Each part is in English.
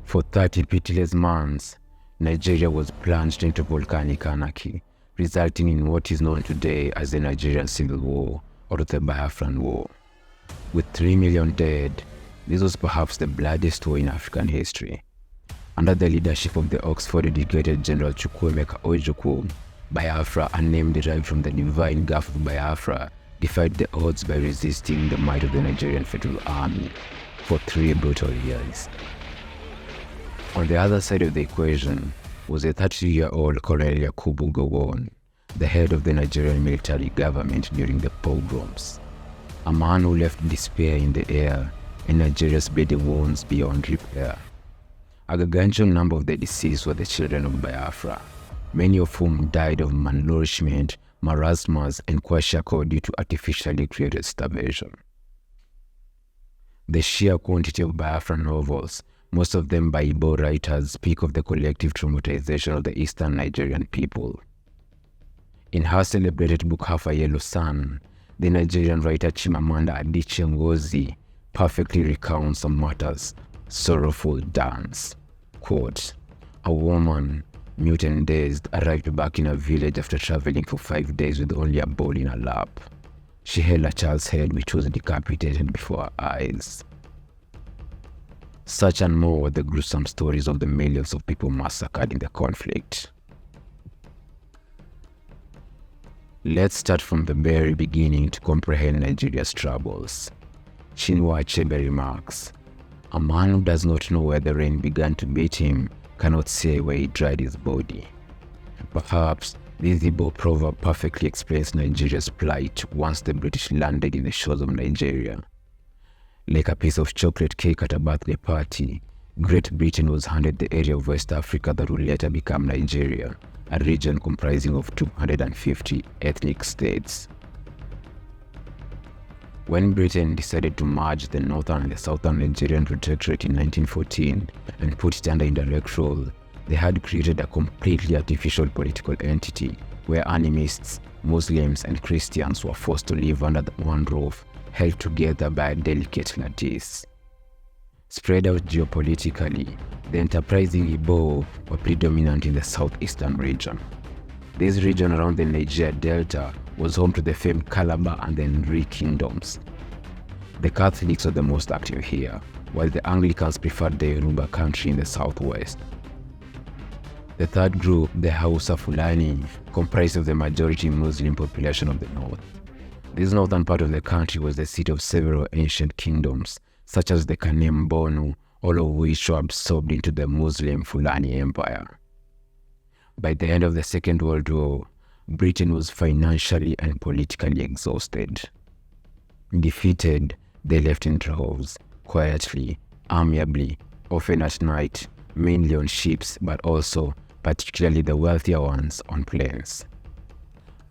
For 30 pitiless months, Nigeria was plunged into volcanic anarchy, resulting in what is known today as the Nigerian Civil War or the Biafran War. With 3 million dead, this was perhaps the bloodiest war in African history. Under the leadership of the Oxford-educated General Chukwuemeka Ojukwu, Biafra, a name derived from the divine Gulf of Biafra, defied the odds by resisting the might of the Nigerian Federal Army for 3 brutal years. On the other side of the equation was a 30-year-old Colonel Yakubu Gowon, the head of the Nigerian military government during the pogroms. A man who left despair in the air and Nigeria's bleeding wounds beyond repair. A gargantuan number of the deceased were the children of Biafra, many of whom died of malnourishment, marasmus, and kwashiorkor due to artificially created starvation. The sheer quantity of Biafran novels, most of them by Igbo writers, speak of the collective traumatization of the Eastern Nigerian people. In her celebrated book Half a Yellow Sun, the Nigerian writer Chimamanda Adichie Ngozi perfectly recounts some matters sorrowful dance. Quote, "A woman, mute and dazed, arrived back in a village after traveling for 5 days with only a bowl in her lap. She held a child's head which was decapitated before her eyes." Such and more were the gruesome stories of the millions of people massacred in the conflict. Let's start from the very beginning to comprehend Nigeria's troubles. Chinua Achebe remarks, "A man who does not know where the rain began to beat him cannot say where he dried his body." Perhaps this Igbo proverb perfectly explains Nigeria's plight once the British landed in the shores of Nigeria. Like a piece of chocolate cake at a birthday party, Great Britain was handed the area of West Africa that would later become Nigeria, a region comprising of 250 ethnic states. When Britain decided to merge the northern and the southern Nigerian protectorate in 1914 and put it under indirect rule, they had created a completely artificial political entity where animists, Muslims, and Christians were forced to live under one roof, held together by a delicate lattice. Spread out geopolitically, the enterprising Igbo were predominant in the southeastern region. This region around the Niger Delta was home to the famed Calabar and the Nri kingdoms. The Catholics were the most active here, while the Anglicans preferred the Yoruba country in the southwest. The third group, the Hausa Fulani, comprised of the majority Muslim population of the north. This northern part of the country was the seat of several ancient kingdoms, such as the Kanem Bonu, all of which were absorbed into the Muslim Fulani Empire. By the end of the Second World War, Britain was financially and politically exhausted. Defeated, they left in droves, quietly, amiably, often at night, mainly on ships, but also, particularly the wealthier ones, on planes.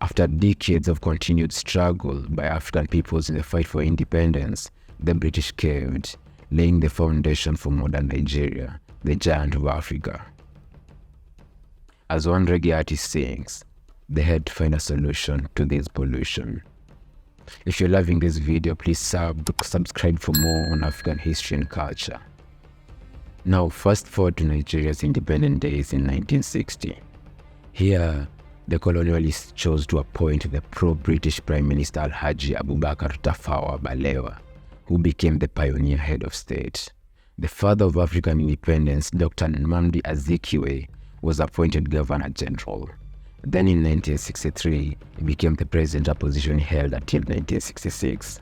After decades of continued struggle by African peoples in the fight for independence, the British caved, laying the foundation for modern Nigeria, the giant of Africa. As one reggae artist sings, they had to find a solution to this pollution. If you're loving this video, please subscribe for more on African history and culture. Now, fast forward to Nigeria's independent days in 1960. Here, the colonialists chose to appoint the pro-British Prime Minister Alhaji Abubakar Tafawa Balewa, who became the pioneer head of state. The father of African independence, Dr. Nnamdi Azikiwe, was appointed Governor General. Then in 1963, he became the president, a position held until 1966.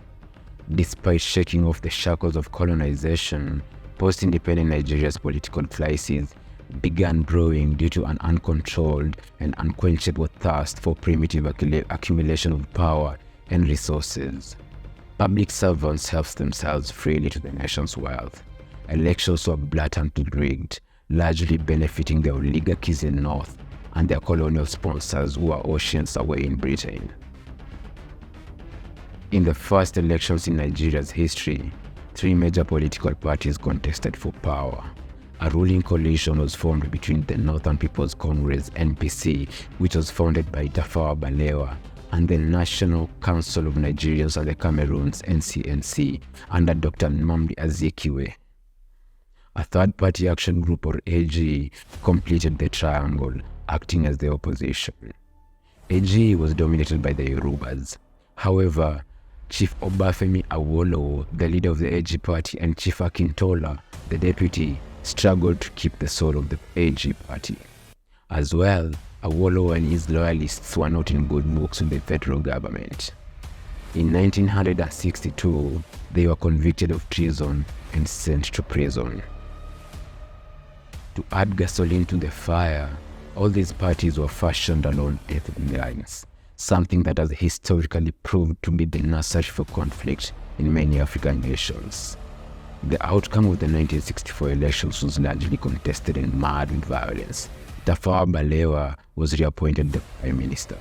Despite shaking off the shackles of colonization, post-independent Nigeria's political crisis began brewing due to an uncontrolled and unquenchable thirst for primitive accumulation of power and resources. Public servants helped themselves freely to the nation's wealth. Elections were blatantly rigged, largely benefiting the oligarchies in the north and their colonial sponsors who were oceans away in Britain. In the first elections in Nigeria's history, 3 major political parties contested for power. A ruling coalition was formed between the Northern People's Congress (NPC), which was founded by Tafawa Balewa, and the National Council of Nigerians and the Cameroons (NCNC), under Dr. Nnamdi Azikiwe. A third-party action group, or AG, completed the triangle, acting as the opposition. AG was dominated by the Yorubas. However, Chief Obafemi Awolowo, the leader of the AG party, and Chief Akintola, the deputy, struggled to keep the soul of the AG party. As well, Awolowo and his loyalists were not in good books with the federal government. In 1962, they were convicted of treason and sent to prison. To add gasoline to the fire, all these parties were fashioned along ethnic lines, something that has historically proved to be the nursery for conflict in many African nations. The outcome of the 1964 elections was largely contested and marred with violence. Tafawa Balewa was reappointed the Prime Minister.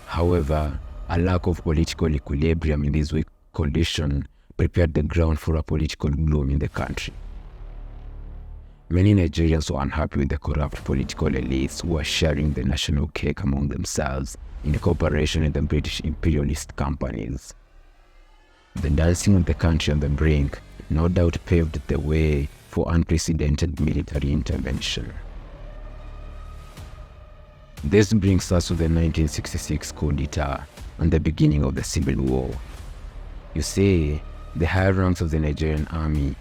However, a lack of political equilibrium in this weak coalition prepared the ground for a political gloom in the country. Many Nigerians were unhappy with the corrupt political elites who were sharing the national cake among themselves in cooperation with the British imperialist companies. The dancing of the country on the brink no doubt paved the way for unprecedented military intervention. This brings us to the 1966 coup d'etat and the beginning of the Civil War. You see, the higher ranks of the Nigerian army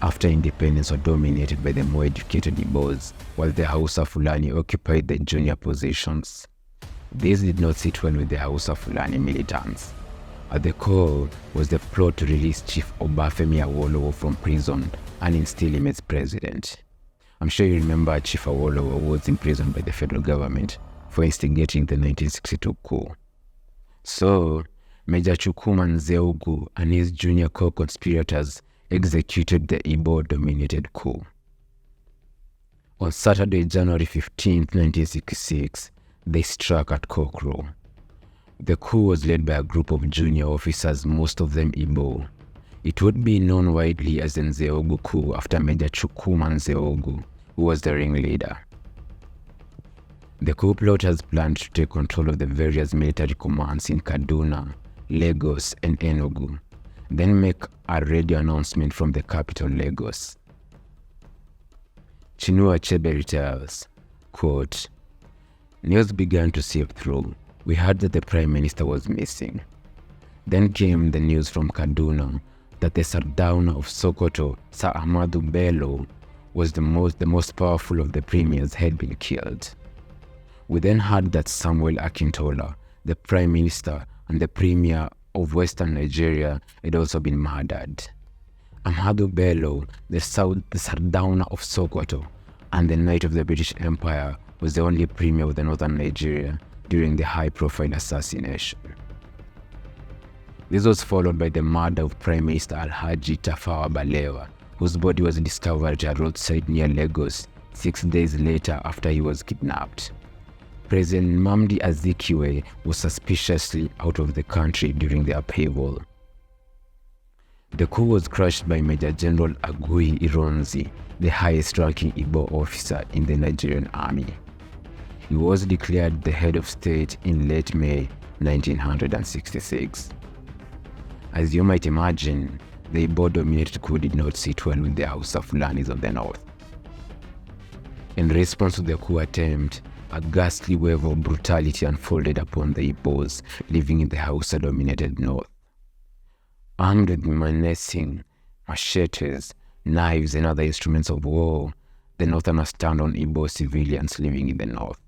after independence were dominated by the more educated Igbos, while the Hausa Fulani occupied the junior positions. This did not sit well with the Hausa Fulani militants. At the core was the plot to release Chief Obafemi Awolowo from prison and instill him as president. I'm sure you remember Chief Awolowo was imprisoned by the federal government for instigating the 1962 coup. So, Major Chukwuemeka and his junior co-conspirators executed the Igbo-dominated coup. On Saturday, January 15, 1966, they struck at Kokro. The coup was led by a group of junior officers, most of them Igbo. It would be known widely as the Nzeogu coup after Major Chukwuemeka, who was the ringleader. The coup plotters planned to take control of the various military commands in Kaduna, Lagos, and Enugu, then make a radio announcement from the capital, Lagos. Chinua Achebe tells, quote, "News began to sift through. We heard that the Prime Minister was missing. Then came the news from Kaduna that the Sardauna of Sokoto, Sir Ahmadu Bello, was the most powerful of the premiers, had been killed. We then heard that Samuel Akintola, the Prime Minister and the Premier of Western Nigeria, had also been murdered. Ahmadu Bello, the Sardauna of Sokoto, and the Knight of the British Empire, was the only Premier of the Northern Nigeria during the high-profile assassination. This was followed by the murder of Prime Minister Alhaji Tafawa Balewa, whose body was discovered at a roadside near Lagos 6 days later after he was kidnapped. President Nnamdi Azikiwe was suspiciously out of the country during the upheaval. The coup was crushed by Major General Agui Ironsi, the highest-ranking Igbo officer in the Nigerian army. He was declared the head of state in late May 1966. As you might imagine, the Igbo-dominated coup did not sit well with the Hausa Fulanis of the north. In response to the coup attempt, a ghastly wave of brutality unfolded upon the Igbos living in the Hausa-dominated north. Armed with menacing machetes, knives, and other instruments of war, the Northerners turned on Igbo civilians living in the north.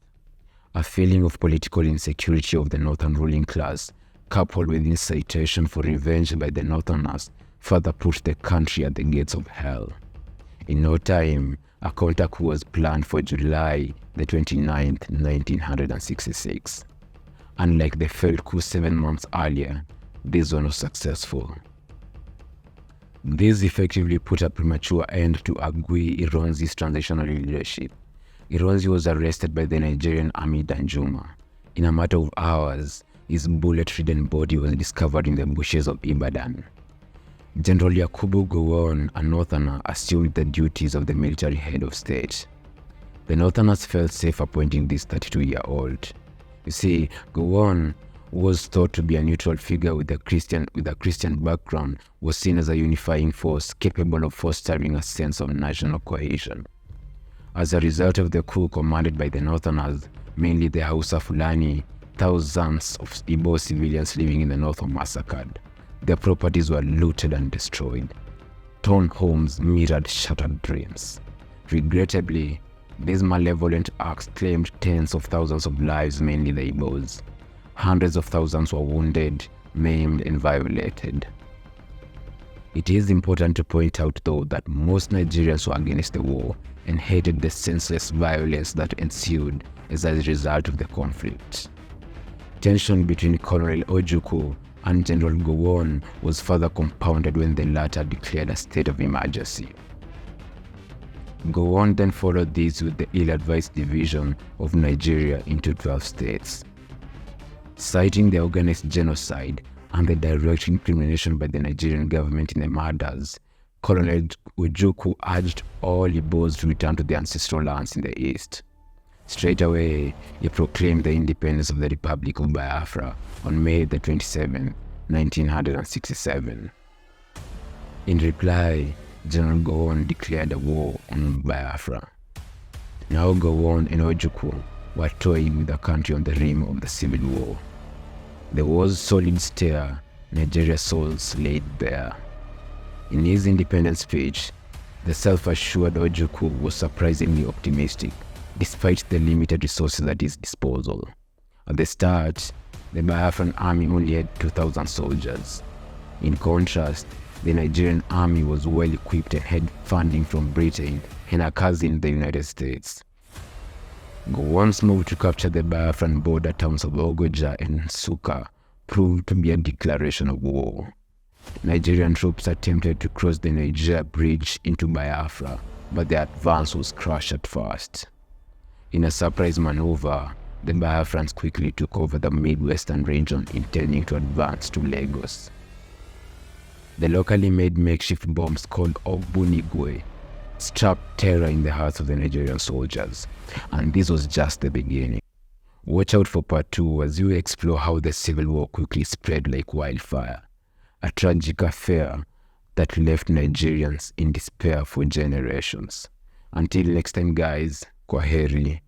A feeling of political insecurity of the northern ruling class, coupled with incitation for revenge by the Northerners, further pushed the country at the gates of hell. In no time, a counter-coup was planned for July the 29th, 1966. Unlike the failed coup 7 months earlier, this one was successful. This effectively put a premature end to Agui Ironsi's transitional leadership. Ironsi was arrested by the Nigerian army Danjuma. In a matter of hours, his bullet-ridden body was discovered in the bushes of Ibadan. General Yakubu Gowon, a Northerner, assumed the duties of the military head of state. The Northerners felt safe appointing this 32-year-old. You see, Gowon who was thought to be a neutral figure with a Christian background, was seen as a unifying force capable of fostering a sense of national cohesion. As a result of the coup commanded by the Northerners, mainly the Hausa Fulani, thousands of Igbo civilians living in the north were massacred. Their properties were looted and destroyed. Torn homes mirrored shattered dreams. Regrettably, these malevolent acts claimed tens of thousands of lives, mainly the Igbos. Hundreds of thousands were wounded, maimed, and violated. It is important to point out, though, that most Nigerians were against the war and hated the senseless violence that ensued as a result of the conflict. Tension between Colonel Ojukwu and General Gowon was further compounded when the latter declared a state of emergency. Gowon then followed this with the ill-advised division of Nigeria into 12 states. Citing the organized genocide and the direct incrimination by the Nigerian government in the murders, Colonel Ojukwu urged all Igbos to return to their ancestral lands in the east. Straight away, he proclaimed the independence of the Republic of Biafra on May 27, 1967. In reply, General Gowon declared a war on Biafra. Now Gowon and Ojukwu were toying with the country on the rim of the Civil War. The war's solid stare, Nigeria's souls laid bare. In his independence speech, the self-assured Ojukwu was surprisingly optimistic, despite the limited resources at his disposal. At the start, the Biafran Army only had 2,000 soldiers. In contrast, the Nigerian Army was well equipped and had funding from Britain and a cousin, the United States. Gowon's move to capture the Biafran border towns of Ogoja and Nsukka proved to be a declaration of war. Nigerian troops attempted to cross the Niger Bridge into Biafra, but their advance was crushed at first. In a surprise maneuver, the Biafrans quickly took over the Midwestern region, intending to advance to Lagos. The locally made makeshift bombs called Ogbunigwe struck terror in the hearts of the Nigerian soldiers, and this was just the beginning. Watch out for part 2 as we explore how the Civil War quickly spread like wildfire, a tragic affair that left Nigerians in despair for generations. Until next time guys, kwaheri.